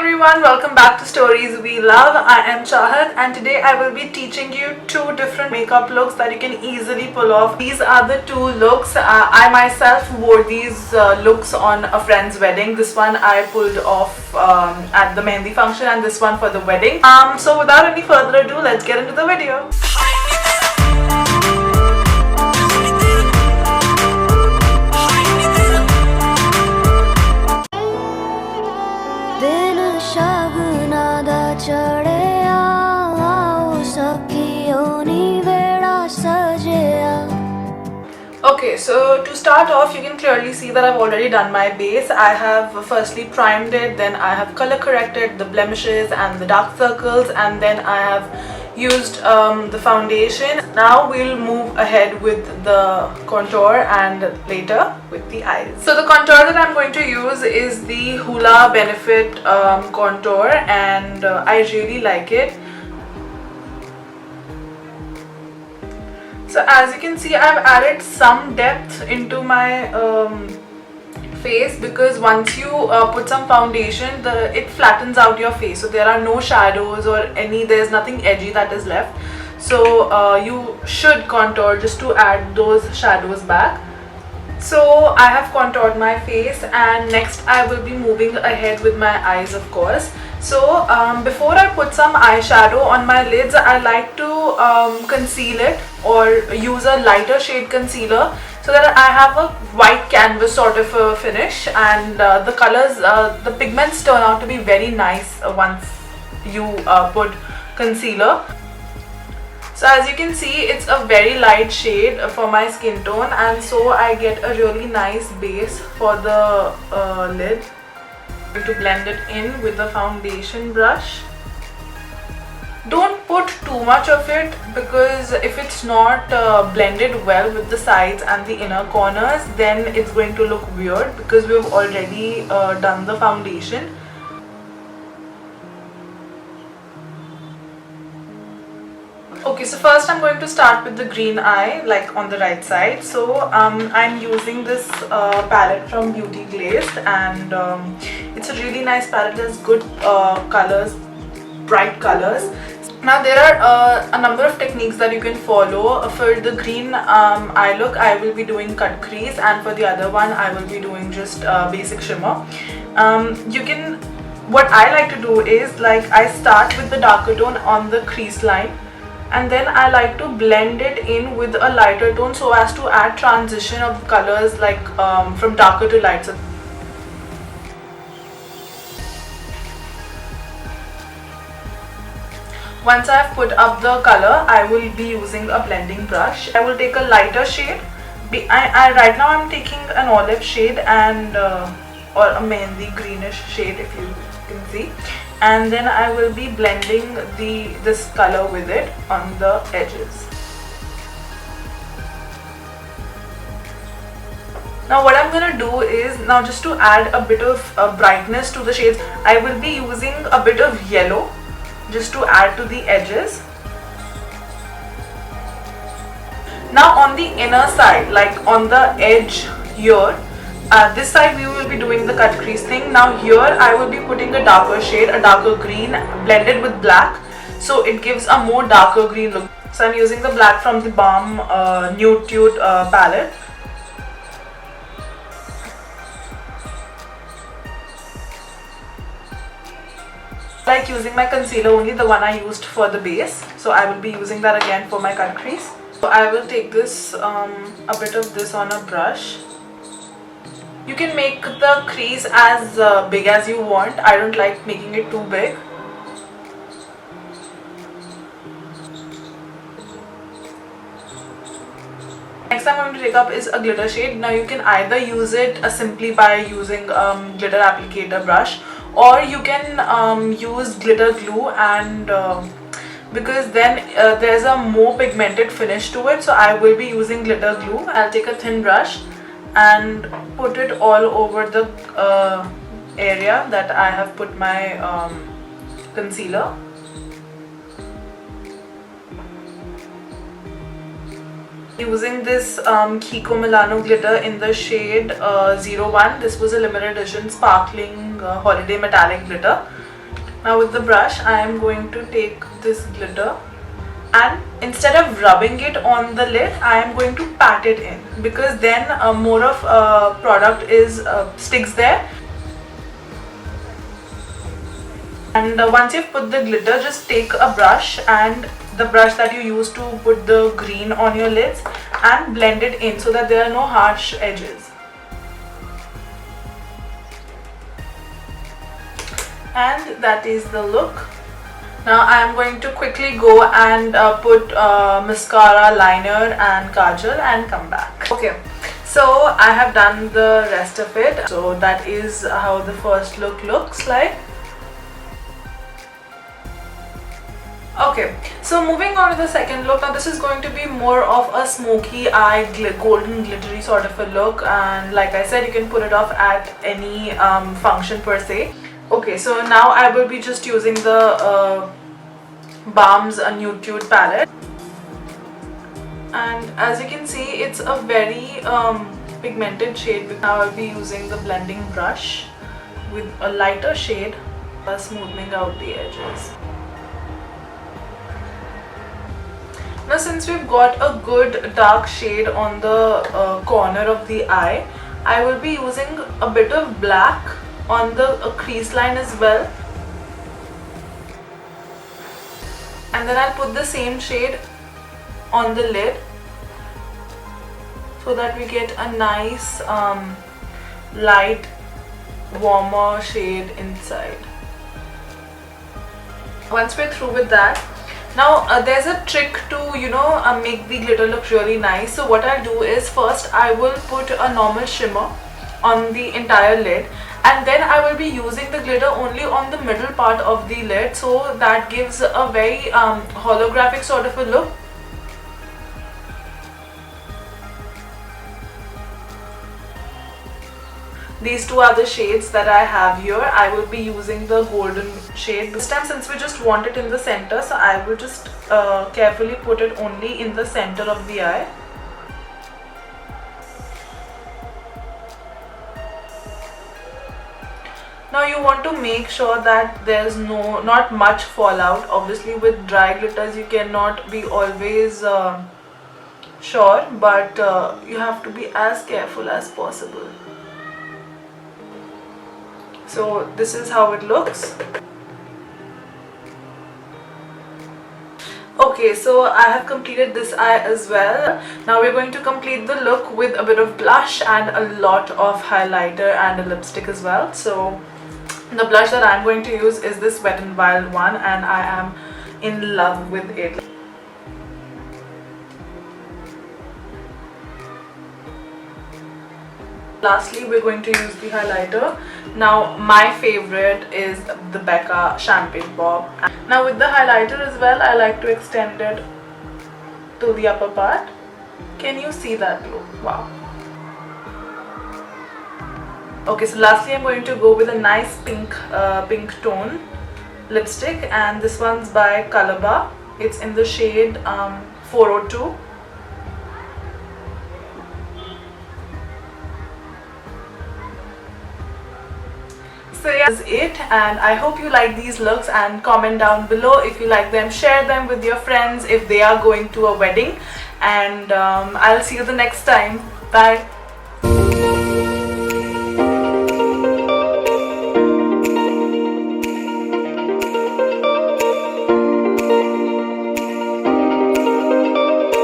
everyone, welcome back to Stories We Love. I am Chahat and today I will be teaching you two different makeup looks that you can easily pull off. These are the two looks. I myself wore these looks on a friend's wedding. This one I pulled off at the Mehendi function and this one for the wedding. So without any further ado, let's get into the video. Okay, so to start off, you can clearly see that I've already done my base. I have firstly primed it, then I have color corrected the blemishes and the dark circles, and then I have used the foundation. Now we'll move ahead with the contour and later with the eyes. So the contour that I'm going to use is the Hoola Benefit contour, and I really like it. So as you can see, I've added some depth into my face because once you put some foundation, it flattens out your face. So there are no shadows or there's nothing edgy that is left. So you should contour just to add those shadows back. So I have contoured my face and next I will be moving ahead with my eyes, of course. So before I put some eyeshadow on my lids, I like to conceal it or use a lighter shade concealer so that I have a white canvas sort of a finish, and the colors, the pigments turn out to be very nice once you put concealer. So as you can see, it's a very light shade for my skin tone, and so I get a really nice base for the lid. I'm going to blend it in with the foundation brush. Don't put too much of it because if it's not blended well with the sides and the inner corners, then it's going to look weird because we've already done the foundation. Okay, so first I'm going to start with the green eye, like on the right side. So I'm using this palette from Beauty Glazed, and it's a really nice palette. It has good colors, bright colors. Now there are a number of techniques that you can follow. For the green eye look, I will be doing cut crease, and for the other one I will be doing just basic shimmer. What I like to do is, like, I start with the darker tone on the crease line, and then I like to blend it in with a lighter tone so as to add transition of colors, like from darker to light. So once I have put up the color, I will be using a blending brush. I will take a lighter shade. Right now I'm taking an olive shade and or a Mehendi greenish shade, if you can see. And then I will be blending this color with it on the edges. Now what I'm going to do is, now just to add a bit of brightness to the shades, I will be using a bit of yellow just to add to the edges. Now on the inner side, like on the edge here, this side we will be doing the cut crease thing. Now here I will be putting a darker shade, a darker green blended with black, so it gives a more darker green look. So I'm using the black from the Balm Nude Tude palette. I like using my concealer only, the one I used for the base, so I will be using that again for my cut crease. So I will take this, a bit of this on a brush. You can make the crease as big as you want. I don't like making it too big. Next I'm going to take up is a glitter shade. Now you can either use it simply by using glitter applicator brush, or you can use glitter glue, and because then there's a more pigmented finish to it, so I will be using glitter glue. I'll take a thin brush and put it all over the area that I have put my concealer. Using this Kiko Milano glitter in the shade 01. This was a limited edition sparkling holiday metallic glitter. Now with the brush, I am going to take this glitter, and instead of rubbing it on the lid, I am going to pat it in, because then more of product is sticks there. And once you've put the glitter, just take a brush, and the brush that you use to put the green on your lids, and blend it in so that there are no harsh edges. And that is the look. Now I am going to quickly go and put mascara, liner and kajal and come back. Okay, so I have done the rest of it. So that is how the first look looks like. Okay, so moving on to the second look. Now this is going to be more of a smoky eye, golden glittery sort of a look, and like I said, you can pull it off at any function per se. Okay, so now I will be just using the Balm's Nude Tude palette, and as you can see, it's a very pigmented shade. Now I'll be using the blending brush with a lighter shade, smoothing out the edges. Now since we've got a good dark shade on the corner of the eye, I will be using a bit of black on the crease line as well. And then I'll put the same shade on the lid so that we get a nice light, warmer shade inside. Once we're through with that, now there's a trick to make the glitter look really nice. So what I'll do is, first I will put a normal shimmer on the entire lid, and then I will be using the glitter only on the middle part of the lid, so that gives a very holographic sort of a look. These two are the shades that I have here. I will be using the golden shade this time, since we just want it in the center, so I will just carefully put it only in the center of the eye. Now you want to make sure that there's not much fallout. Obviously with dry glitters you cannot be always sure, but you have to be as careful as possible. So this is how it looks. Okay, so I have completed this eye as well. Now we're going to complete the look with a bit of blush and a lot of highlighter and a lipstick as well. So the blush that I'm going to use is this Wet n Wild one, and I am in love with it. Lastly, we're going to use the highlighter. Now my favorite is the Becca Champagne Pop. Now with the highlighter as well, I like to extend it to the upper part. Can you see that glow? Wow. Okay, so lastly I'm going to go with a nice pink tone lipstick, and this one's by Colorbar. It's in the shade 402. So yeah, that's it, and I hope you like these looks, and comment down below if you like them. Share them with your friends if they are going to a wedding, and I'll see you the next time. Bye.